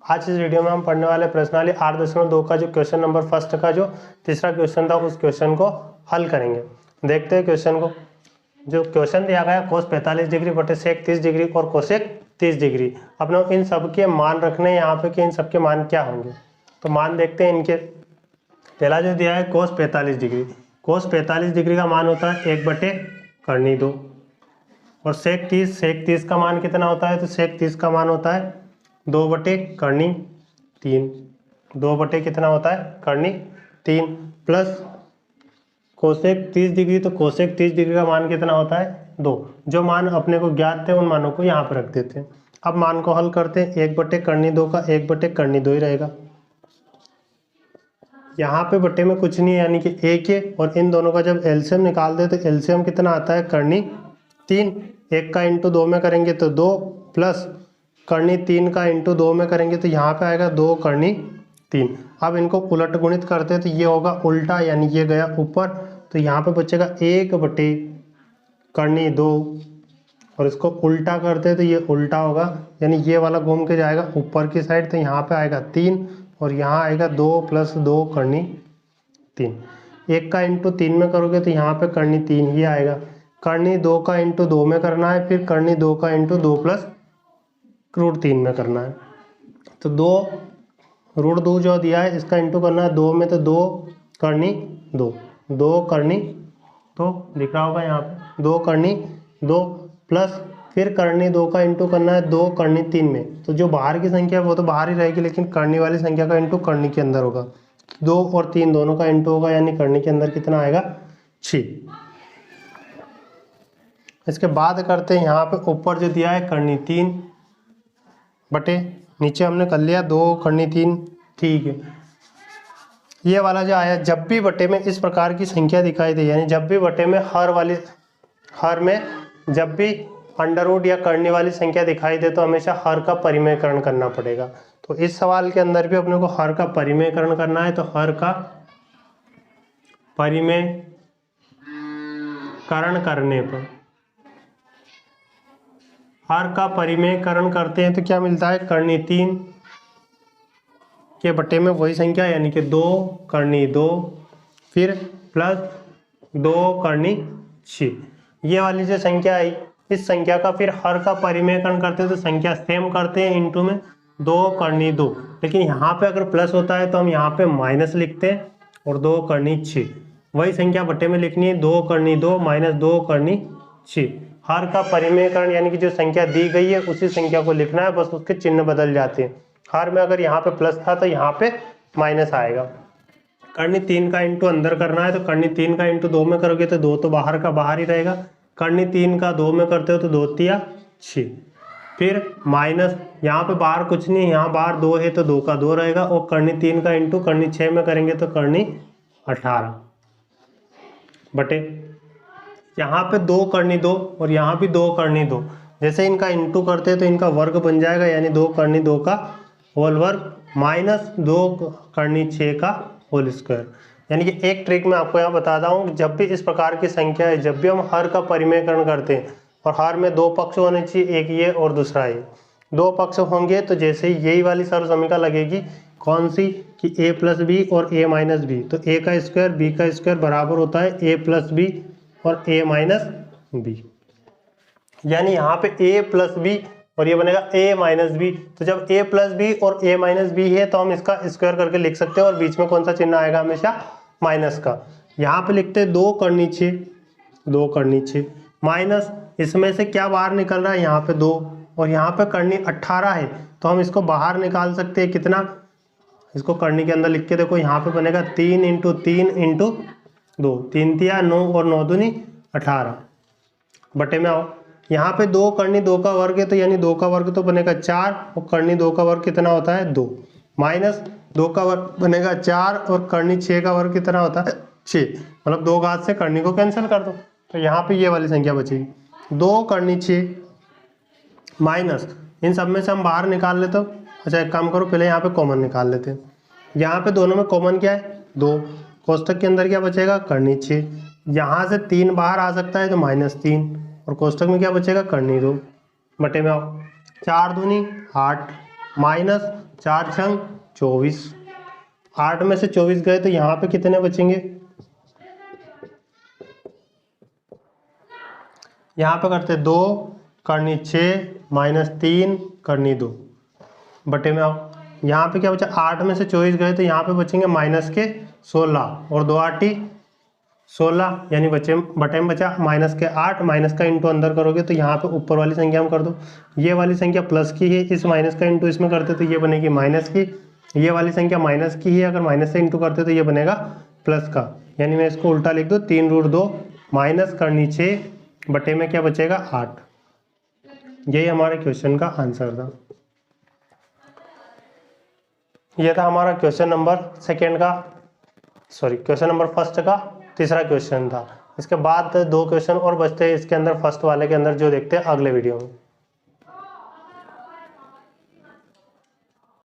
आज इस वीडियो में हम पढ़ने वाले प्रश्नावली 8.2 का जो क्वेश्चन नंबर फर्स्ट का जो तीसरा क्वेश्चन था उस क्वेश्चन को हल करेंगे। देखते हैं क्वेश्चन को। जो क्वेश्चन दिया गया कोस 45 डिग्री बटे सेक 30 डिग्री और कोसेक 30 डिग्री। अपने इन सब के मान रखने यहाँ पे कि इन सब के मान क्या होंगे। तो मान देखते हैं इनके। पहला जो दिया है कोस 45 डिग्री। कोस 45 डिग्री का मान होता है 1/2 और सेक 30 का मान कितना होता है। तो सेक 30 का मान होता है 2/3। 2 बटे कितना होता है करनी 3 प्लस कोसेक 30 डिग्री। तो कोसेक 30 डिग्री का मान कितना होता है 2। जो मान अपने को ज्ञात थे उन मानों को यहाँ पर रख देते हैं। अब मान को हल करते हैं। 1/2 का 1/2 ही रहेगा। यहाँ पे बटे में कुछ नहीं है यानी कि 1 है और इन दोनों का जब एलसीएम निकाल दे तो एलसीएम कितना आता है करनी 3। 1 का इंटू 2 में करेंगे तो 2 प्लस करनी 3 का इंटू 2 में करेंगे तो यहाँ पे आएगा 2 करनी 3। अब इनको उलट गुणित करते हैं तो ये होगा उल्टा यानी ये गया ऊपर। तो यहाँ पे बचेगा 1/2 और इसको उल्टा करते हैं तो ये उल्टा होगा यानी ये वाला घूम के जाएगा ऊपर की साइड। तो यहाँ पे आएगा 3 और यहाँ आएगा 2 + 2 करनी 3। 1 का इंटू 3 में करोगे तो यहाँ पे करनी 3 ही आएगा। करनी 2 का इंटू 2 में करना है, फिर करनी 2 का इंटू 2 + √3 में करना है। तो 2 √2 जो दिया है इसका इंटू करना है 2 में तो 2 करनी 2 करनी तो दिख रहा होगा यहाँ पे 2 करनी 2 प्लस फिर करनी 2 का इंटू करना है 2 करनी 3 में। तो जो बाहर की संख्या है वो तो बाहर ही रहेगी लेकिन करनी वाली संख्या का इंटू करनी के अंदर होगा। 2 और 3 दोनों का इंटू होगा यानी करनी के अंदर कितना आएगा 6। इसके बाद करते हैं यहाँ पे ऊपर जो दिया है करनी 3 बटे नीचे हमने कर लिया 2 करनी 3। ठीक है। ये वाला जो आया जब भी बटे में इस प्रकार की संख्या दिखाई दे यानी जब भी बटे में हर में जब भी अंडर या करने वाली संख्या दिखाई दे तो हमेशा हर का परिमेयकरण करना पड़ेगा। तो इस सवाल के अंदर भी अपने को हर का परिमेयकरण करना है। तो हर का परिमेयकरण करने पर हर का परिमेयकरण करते हैं तो क्या मिलता है करनी 3 के बटे में वही संख्या यानी कि 2 करनी 2 फिर प्लस 2 करनी 6। ये वाली जो संख्या आई इस संख्या का फिर हर का परिमेयकरण करते हैं तो संख्या सेम करते हैं इंटू में 2 करनी 2। लेकिन यहाँ पे अगर प्लस होता है तो हम यहाँ पे माइनस लिखते हैं और 2 करनी 6। वही संख्या बटे में लिखनी है 2 करनी 2 - 2 करनी 6। हर का परिमेयकरण यानी कि जो संख्या दी गई है उसी संख्या को लिखना है, बस उसके चिन्ह बदल जाते हैं। हर में अगर यहाँ पे प्लस था तो यहाँ पे माइनस आएगा। करनी 3 का इंटू अंदर करना है तो करनी 3 का इंटू 2 में करोगे तो 2 तो बाहर का बाहर ही रहेगा। करनी 3 का 2 में करते हो तो 2 × 6 फिर माइनस यहाँ पे बाहर कुछ नहीं, यहाँ बाहर 2 है तो 2 का 2 रहेगा और करनी 3 का इंटू करनी 6 में करेंगे तो करनी 18 बटे यहाँ पे 2 करनी 2 और यहाँ भी 2 करनी 2। जैसे इनका इंटू करते हैं तो इनका वर्ग बन जाएगा यानी 2 करनी 2 का होल वर्ग माइनस 2 करनी 6 का होल स्क्वायर। यानी कि एक ट्रिक मैं आपको यहाँ बताता हूँ। जब भी इस प्रकार की संख्या है जब भी हम हर का परिमेयकरण करते हैं और हर में 2 पक्ष होने चाहिए, एक ये और दूसरा ये। 2 पक्ष होंगे तो जैसे यही वाली सर्वसमीकरण लगेगी कौन सी कि a + b और a - b। तो a का स्क्वायर b का स्क्वायर बराबर होता है a + b और a - b। यानी यहाँ पे a + b और ये बनेगा a - b। तो जब a + b और a - b है तो हम इसका स्क्वायर करके लिख सकते हैं और बीच में कौन सा चिन्ह आएगा हमेशा माइनस का। यहाँ पे लिखते हैं 2 करनी 6 2 करनी 6 माइनस इसमें से क्या बाहर निकल रहा है यहाँ पे 2 और यहाँ पे करनी 18 है तो हम इसको बाहर निकाल सकते हैं कितना। इसको करनी के अंदर लिख के देखो यहाँ पे बनेगा 3 × 3 × 2 3 × 9 और 9 दूनी 18 बटे में आओ। यहाँ पे 2 करनी 2 का वर्ग है तो यानी 2 का वर्ग तो बनेगा 4 और करनी 2 का वर्ग कितना होता है 2 माइनस 2 का वर्ग बनेगा 4 और करनी 6 का वर्ग कितना होता है 6। मतलब 2 घात से करनी को कैंसिल कर दो तो यहाँ पे ये वाली संख्या बचेगी 2 करनी 6 माइनस इन सब में से हम बाहर निकाल लेते हो। अच्छा एक काम करो पहले यहाँ पे कॉमन निकाल लेते हैं। यहाँ पे दोनों में कॉमन क्या है 2 कोष्टक के अंदर क्या बचेगा करनी 6। यहाँ से 3 बाहर आ सकता है तो -3 और कोष्टक में क्या बचेगा करनी 2 बटे में आओ 4 दूनी 8 माइनस 4 छंग 24, 8 में से 24 गए तो यहाँ पे कितने बचेंगे, यहाँ पे करते 2 करनी 6 माइनस 3 करनी 2 बटे में। आओ यहाँ पे क्या बचा, 8 में से 24 गए तो यहाँ पे बचेंगे माइनस के 16 और 2 8 16, यानी बचे बटे में बचा माइनस के 8, माइनस का इंटू अंदर करोगे तो यहाँ पे ऊपर वाली संख्या हम कर दो, ये वाली संख्या प्लस की है, इस माइनस का इंटू इसमें करते तो ये बनेगी माइनस की, ये वाली संख्या माइनस की है, अगर माइनस से इंटू करते तो ये बनेगा प्लस का, यानी मैं इसको उल्टा लिख दूँ 3√2 माइनस करनी 6 बटे में क्या बचेगा 8। यही हमारे क्वेश्चन का आंसर था। यह था हमारा question number question number first का तीसरा क्वेश्चन था। इसके बाद 2 क्वेश्चन और बचते हैं इसके अंदर, फर्स्ट वाले के अंदर, जो देखते हैं अगले वीडियो में।